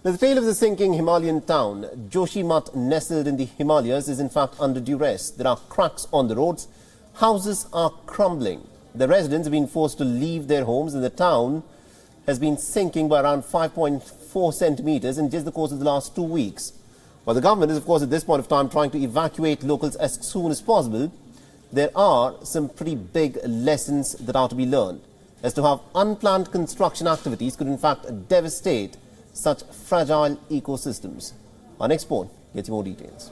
The tale of the sinking Himalayan town, Joshimath, nestled in the Himalayas, is in fact under duress. There are cracks on the roads. Houses are crumbling. The residents have been forced to leave their homes, and the town has been sinking by around 5.4 centimeters in just the course of the last 2 weeks. While the government is, of course, at this point of time trying to evacuate locals as soon as possible, there are some pretty big lessons that are to be learned as to how unplanned construction activities could in fact devastate such fragile ecosystems. Our next report gets you more details.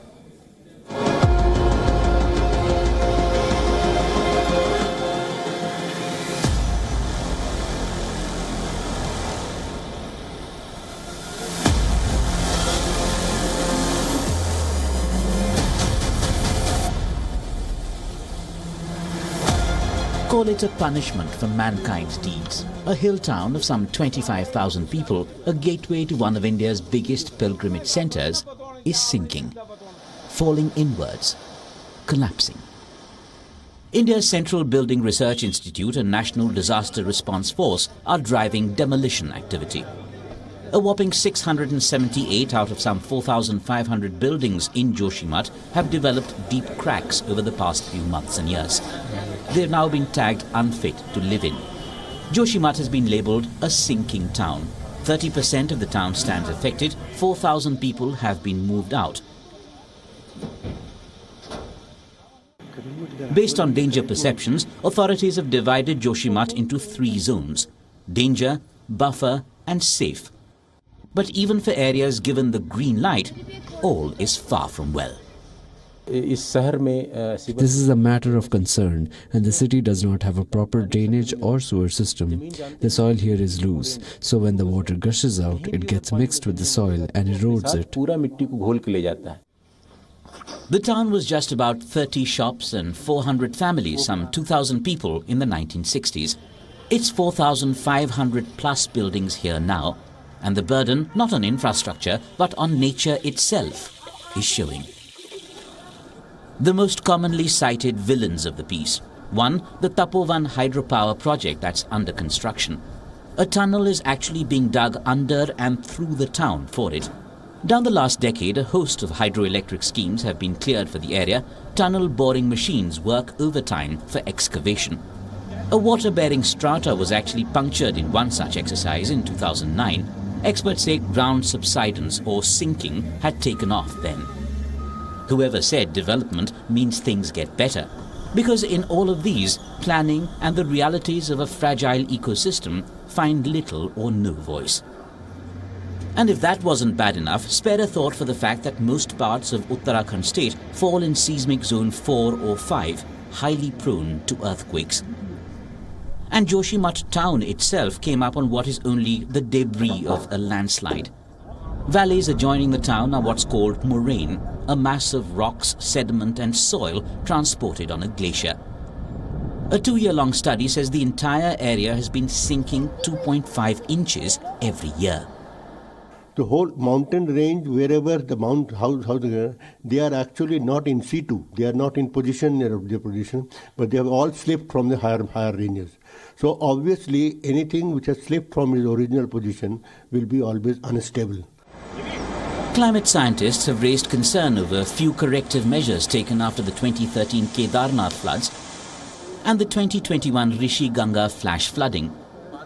Call it a punishment for mankind's deeds. A hill town of some 25,000 people, a gateway to one of India's biggest pilgrimage centres, is sinking, falling inwards, collapsing. India's Central Building Research Institute and National Disaster Response Force are driving demolition activity. A whopping 678 out of some 4,500 buildings in Joshimath have developed deep cracks over the past few months and years. They have now been tagged unfit to live in. Joshimath has been labelled a sinking town. 30% of the town stands affected. 4,000 people have been moved out. Based on danger perceptions, authorities have divided Joshimath into 3 zones: danger, buffer and safe. But even for areas given the green light, all is far from well. This is a matter of concern, and the city does not have a proper drainage or sewer system. The soil here is loose, so when the water gushes out, it gets mixed with the soil and erodes it. The town was just about 30 shops and 400 families, some 2,000 people in the 1960s. It's 4,500 plus buildings here now, and the burden not on infrastructure but on nature itself is showing. The most commonly cited villains of the piece. One, the Tapovan hydropower project that's under construction. A tunnel is actually being dug under and through the town for it. Down the last decade, a host of hydroelectric schemes have been cleared for the area. Tunnel boring machines work overtime for excavation. A water-bearing strata was actually punctured in one such exercise in 2009. Experts say ground subsidence or sinking had taken off then. Whoever said development means things get better, because in all of these, planning and the realities of a fragile ecosystem find little or no voice. And if that wasn't bad enough, spare a thought for the fact that most parts of Uttarakhand state fall in seismic zone 4 or 5, highly prone to earthquakes. And Joshimath town itself came up on what is only the debris of a landslide. Valleys adjoining the town are what's called moraine, a mass of rocks, sediment and soil transported on a glacier. A 2-year-long study says the entire area has been sinking 2.5 inches every year. The whole mountain range, wherever the they are actually not in situ. They are not in position, but they have all slipped from the higher ranges. So obviously, anything which has slipped from its original position will be always unstable. Climate scientists have raised concern over a few corrective measures taken after the 2013 Kedarnath floods and the 2021 Rishi Ganga flash flooding.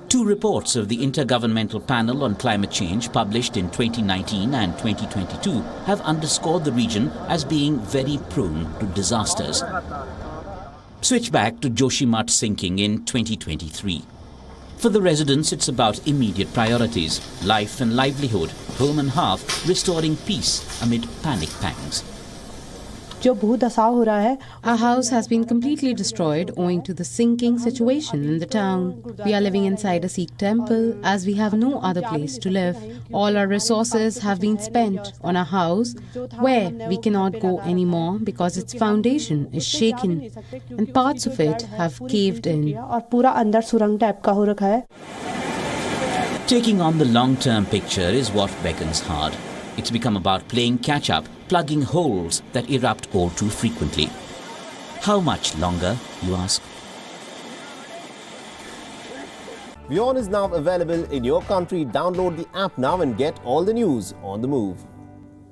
2 reports of the Intergovernmental Panel on Climate Change, published in 2019 and 2022, have underscored the region as being very prone to disasters. Switch back to Joshimath sinking in 2023. For the residents, it's about immediate priorities: life and livelihood, home and hearth, restoring peace amid panic pangs. Our house has been completely destroyed owing to the sinking situation in the town. We are living inside a Sikh temple as we have no other place to live. All our resources have been spent on a house where we cannot go anymore because its foundation is shaken and parts of it have caved in. Taking on the long-term picture is what beckons hard. It's become about playing catch-up, plugging holes that erupt all too frequently. How much longer, you ask? WION is now available in your country. Download the app now and get all the news on the move.